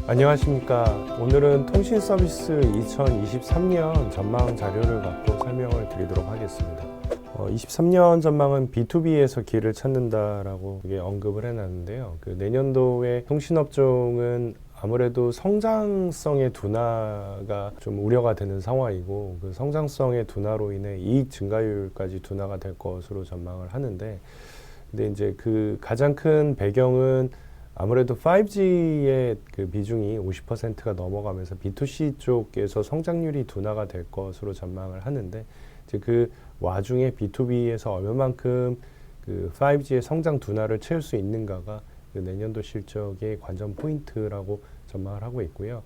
안녕하십니까. 오늘은 통신서비스 2023년 전망 자료를 갖고 설명을 드리도록 하겠습니다. 23년 전망은 B2B에서 기회를 찾는다라고 언급을 해놨는데요. 내년도에 통신업종은 아무래도 성장성의 둔화가 좀 우려가 되는 상황이고, 그 성장성의 둔화로 인해 이익 증가율까지 둔화가 될 것으로 전망을 하는데, 근데 이제 그 가장 큰 배경은 아무래도 5G의 그 비중이 50%가 넘어가면서 B2C 쪽에서 성장률이 둔화가 될 것으로 전망을 하는데, 이제 그 와중에 B2B에서 얼마만큼 그 5G의 성장 둔화를 채울 수 있는가가 그 내년도 실적의 관전 포인트라고 전망을 하고 있고요.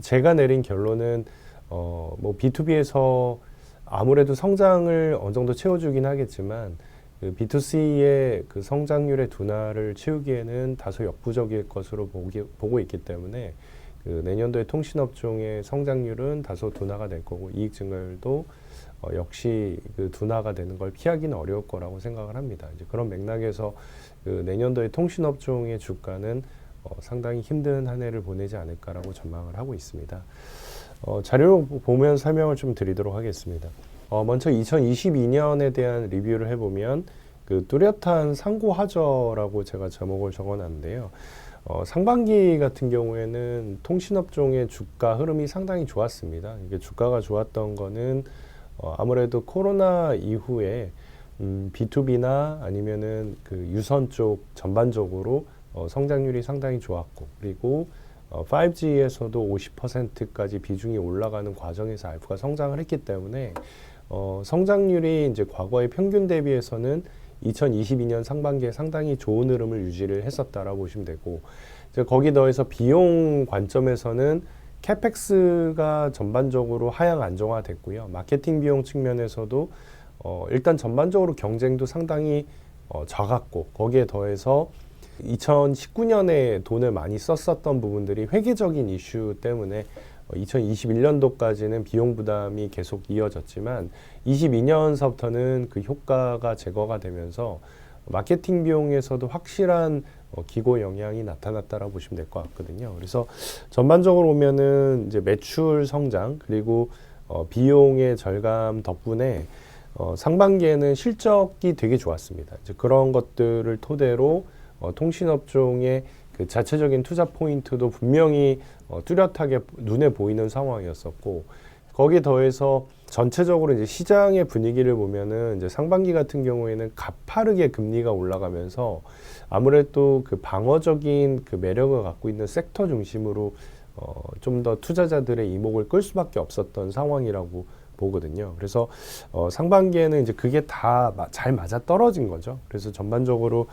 제가 내린 결론은 뭐 B2B에서 아무래도 성장을 어느 정도 채워주긴 하겠지만, 그 B2C의 그 성장률의 둔화를 채우기에는 다소 역부족일 것으로 보고 있기 때문에 그 내년도의 통신업종의 성장률은 다소 둔화가 될 거고, 이익 증가율도 역시 그 둔화가 되는 걸 피하기는 어려울 거라고 생각을 합니다. 이제 그런 맥락에서 그 내년도의 통신업종의 주가는 상당히 힘든 한 해를 보내지 않을까라고 전망을 하고 있습니다. 자료를 보면 설명을 좀 드리도록 하겠습니다. 먼저 2022년에 대한 리뷰를 해보면 그 뚜렷한 상고하저라고 제가 제목을 적어놨는데요. 상반기 같은 경우에는 통신업종의 주가 흐름이 상당히 좋았습니다. 이게 주가가 좋았던 거는 아무래도 코로나 이후에 B2B나 아니면은 그 유선 쪽 전반적으로 성장률이 상당히 좋았고, 그리고 5G에서도 50%까지 비중이 올라가는 과정에서 알파가 성장을 했기 때문에 성장률이 이제 과거의 평균 대비해서는 2022년 상반기에 상당히 좋은 흐름을 유지를 했었다라고 보시면 되고, 이제 거기 더해서 비용 관점에서는 캐펙스가 전반적으로 하향 안정화됐고요. 마케팅 비용 측면에서도 일단 전반적으로 경쟁도 상당히 작았고, 거기에 더해서 2019년에 돈을 많이 썼었던 부분들이 회계적인 이슈 때문에 2021년도까지는 비용 부담이 계속 이어졌지만 22년서부터는 그 효과가 제거가 되면서 마케팅 비용에서도 확실한 기고 영향이 나타났다라고 보시면 될 것 같거든요. 그래서 전반적으로 보면은 이제 매출 성장 그리고 비용의 절감 덕분에 상반기에는 실적이 되게 좋았습니다. 이제 그런 것들을 토대로 통신업종의 그 자체적인 투자 포인트도 분명히 뚜렷하게 눈에 보이는 상황이었었고, 거기에 더해서 전체적으로 이제 시장의 분위기를 보면은 이제 상반기 같은 경우에는 가파르게 금리가 올라가면서 아무래도 그 방어적인 그 매력을 갖고 있는 섹터 중심으로 좀 더 투자자들의 이목을 끌 수밖에 없었던 상황이라고 보거든요. 그래서 상반기에는 이제 그게 다 잘 맞아 떨어진 거죠. 그래서 전반적으로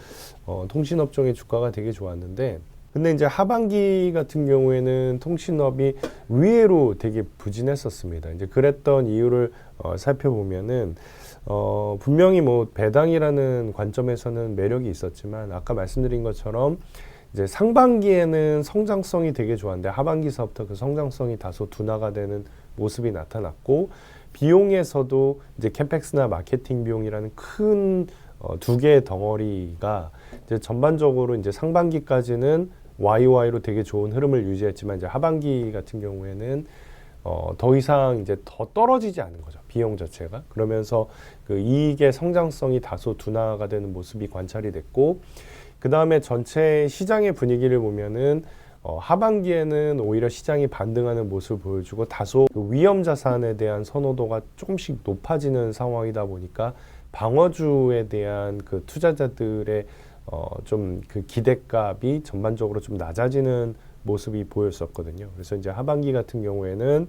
통신업종의 주가가 되게 좋았는데, 근데 이제 하반기 같은 경우에는 통신업이 의외로 되게 부진했었습니다. 이제 그랬던 이유를 살펴보면은 분명히 뭐 배당이라는 관점에서는 매력이 있었지만, 아까 말씀드린 것처럼 이제 상반기에는 성장성이 되게 좋았는데 하반기서부터 그 성장성이 다소 둔화가 되는 모습이 나타났고, 비용에서도 이제 캠펙스나 마케팅 비용이라는 큰 두 개의 덩어리가 이제 전반적으로 이제 상반기까지는 YOY로 되게 좋은 흐름을 유지했지만, 이제 하반기 같은 경우에는 더 이상 이제 더 떨어지지 않은 거죠, 비용 자체가. 그러면서 그 이익의 성장성이 다소 둔화가 되는 모습이 관찰이 됐고, 그 다음에 전체 시장의 분위기를 보면은 하반기에는 오히려 시장이 반등하는 모습을 보여주고, 다소 그 위험 자산에 대한 선호도가 조금씩 높아지는 상황이다 보니까 방어주에 대한 그 투자자들의 좀 그 기대값이 전반적으로 좀 낮아지는 모습이 보였었거든요. 그래서 이제 하반기 같은 경우에는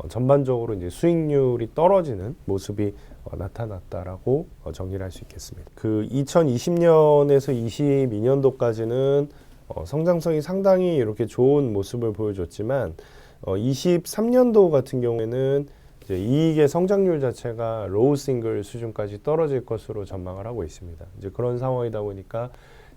전반적으로 이제 수익률이 떨어지는 모습이 나타났다라고 정리를 할 수 있겠습니다. 그 2020년에서 22년도까지는 성장성이 상당히 이렇게 좋은 모습을 보여줬지만 23년도 같은 경우에는 이제 이익의 성장률 자체가 로우 싱글 수준까지 떨어질 것으로 전망을 하고 있습니다. 이제 그런 상황이다 보니까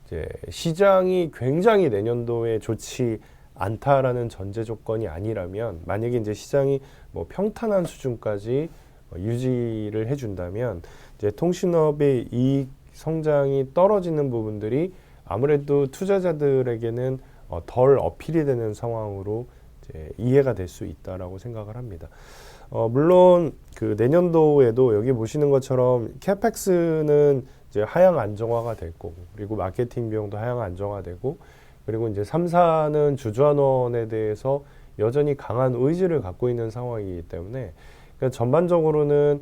이제 시장이 굉장히 내년도에 좋지 않다라는 전제 조건이 아니라면, 만약에 이제 시장이 뭐 평탄한 수준까지 유지를 해준다면 이제 통신업의 이익 성장이 떨어지는 부분들이 아무래도 투자자들에게는 덜 어필이 되는 상황으로 이제 이해가 될 수 있다라고 생각을 합니다. 물론 그 내년도에도 여기 보시는 것처럼 캐펙스는 이제 하향 안정화가 됐고, 그리고 마케팅 비용도 하향 안정화되고, 그리고 이제 3사는 주주환원에 대해서 여전히 강한 의지를 갖고 있는 상황이기 때문에, 그러니까 전반적으로는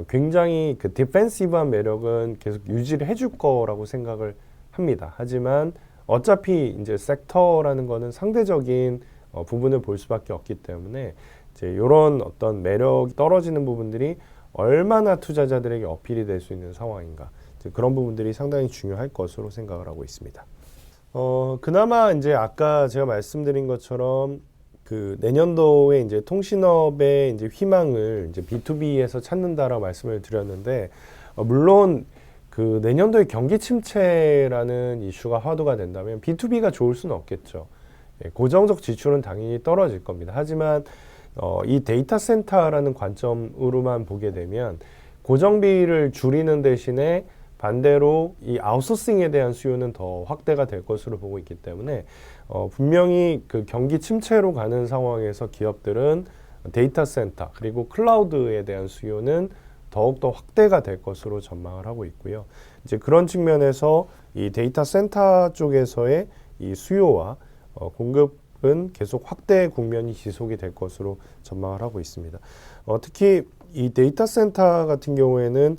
굉장히 그 디펜시브한 매력은 계속 유지를 해줄 거라고 생각을 합니다. 하지만 어차피 이제 섹터라는 거는 상대적인 부분을 볼 수밖에 없기 때문에 이제 이런 어떤 매력이 떨어지는 부분들이 얼마나 투자자들에게 어필이 될 수 있는 상황인가, 이제 그런 부분들이 상당히 중요할 것으로 생각을 하고 있습니다. 그나마 이제 아까 제가 말씀드린 것처럼 그 내년도에 이제 통신업의 이제 희망을 이제 B2B에서 찾는다라고 말씀을 드렸는데, 물론 그 내년도에 경기 침체라는 이슈가 화두가 된다면 B2B가 좋을 수는 없겠죠. 고정적 지출은 당연히 떨어질 겁니다. 하지만 이 데이터 센터라는 관점으로만 보게 되면 고정비를 줄이는 대신에 반대로 이 아웃소싱에 대한 수요는 더 확대가 될 것으로 보고 있기 때문에 분명히 그 경기 침체로 가는 상황에서 기업들은 데이터 센터 그리고 클라우드에 대한 수요는 더욱더 확대가 될 것으로 전망을 하고 있고요. 이제 그런 측면에서 이 데이터 센터 쪽에서의 이 수요와 공급은 계속 확대 국면이 지속이 될 것으로 전망을 하고 있습니다. 특히 이 데이터 센터 같은 경우에는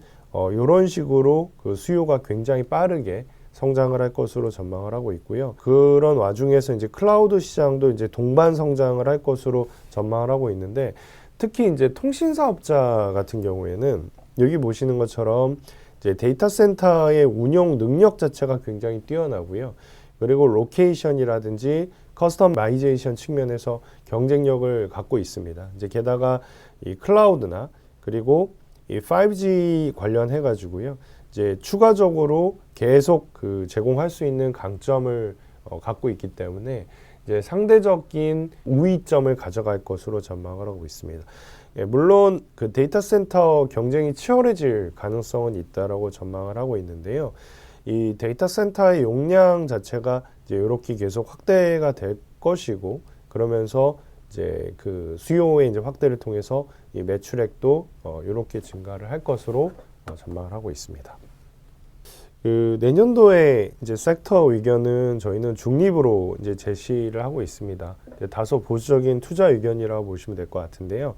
이런 식으로 그 수요가 굉장히 빠르게 성장을 할 것으로 전망을 하고 있고요. 그런 와중에서 이제 클라우드 시장도 이제 동반 성장을 할 것으로 전망을 하고 있는데, 특히 이제 통신 사업자 같은 경우에는 여기 보시는 것처럼 이제 데이터 센터의 운영 능력 자체가 굉장히 뛰어나고요. 그리고 로케이션이라든지 커스터마이제이션 측면에서 경쟁력을 갖고 있습니다. 이제 게다가 이 클라우드나 그리고 이 5G 관련해 가지고요. 이제 추가적으로 계속 그 제공할 수 있는 강점을 갖고 있기 때문에 이제 상대적인 우위점을 가져갈 것으로 전망을 하고 있습니다. 물론 그 데이터 센터 경쟁이 치열해질 가능성은 있다라고 전망을 하고 있는데요. 이 데이터 센터의 용량 자체가 이제 이렇게 계속 확대가 될 것이고, 그러면서 이제 그 수요의 이제 확대를 통해서 이 매출액도 이렇게 증가를 할 것으로 전망을 하고 있습니다. 그 내년도에 이제 섹터 의견은 저희는 중립으로 이제 제시를 하고 있습니다. 다소 보수적인 투자 의견이라고 보시면 될 것 같은데요.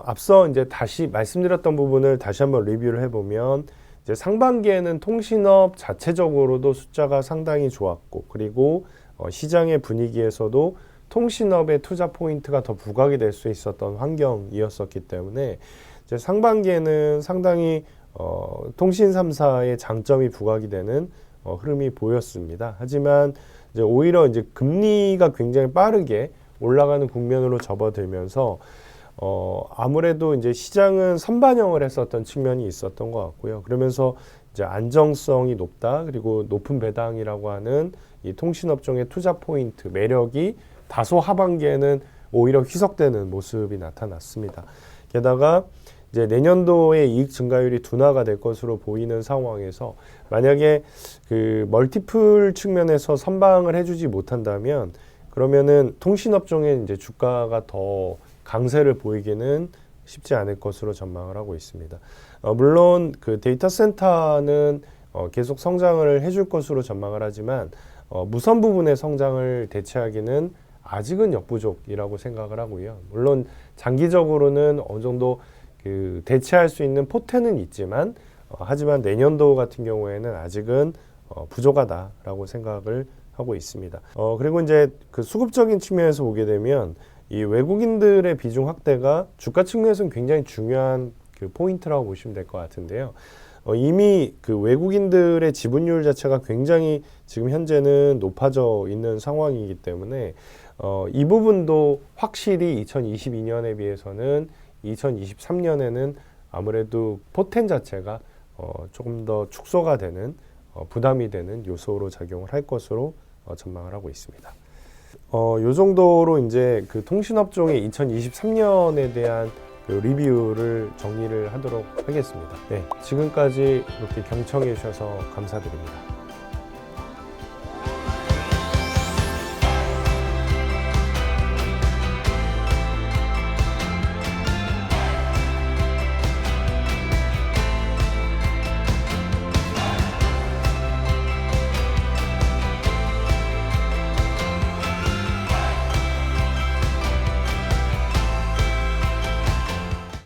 앞서 이제 다시 말씀드렸던 부분을 다시 한번 리뷰를 해보면, 이제 상반기에는 통신업 자체적으로도 숫자가 상당히 좋았고, 그리고 시장의 분위기에서도 통신업의 투자 포인트가 더 부각이 될 수 있었던 환경이었었기 때문에 이제 상반기에는 상당히 통신 3사의 장점이 부각이 되는 흐름이 보였습니다. 하지만 이제 오히려 이제 금리가 굉장히 빠르게 올라가는 국면으로 접어들면서 아무래도 이제 시장은 선반영을 했었던 측면이 있었던 것 같고요. 그러면서 이제 안정성이 높다, 그리고 높은 배당이라고 하는 이 통신업종의 투자 포인트 매력이 다소 하반기에는 오히려 희석되는 모습이 나타났습니다. 게다가 이제 내년도의 이익 증가율이 둔화가 될 것으로 보이는 상황에서 만약에 그 멀티플 측면에서 선방을 해주지 못한다면, 그러면은 통신업종의 이제 주가가 더 강세를 보이기는 쉽지 않을 것으로 전망을 하고 있습니다. 물론 그 데이터 센터는 계속 성장을 해줄 것으로 전망을 하지만 무선 부분의 성장을 대체하기는 아직은 역부족이라고 생각을 하고요. 물론 장기적으로는 어느 정도 그 대체할 수 있는 포텐은 있지만 하지만 내년도 같은 경우에는 아직은 부족하다라고 생각을 하고 있습니다. 그리고 이제 그 수급적인 측면에서 보게 되면 이 외국인들의 비중 확대가 주가 측면에서는 굉장히 중요한 그 포인트라고 보시면 될 것 같은데요. 이미 그 외국인들의 지분율 자체가 굉장히 지금 현재는 높아져 있는 상황이기 때문에 이 부분도 확실히 2022년에 비해서는 2023년에는 아무래도 포텐 자체가 조금 더 축소가 되는 부담이 되는 요소로 작용을 할 것으로 전망을 하고 있습니다. 요 정도로 이제 그 통신업종의 2023년에 대한 그 리뷰를 정리를 하도록 하겠습니다. 네, 지금까지 이렇게 경청해 주셔서 감사드립니다.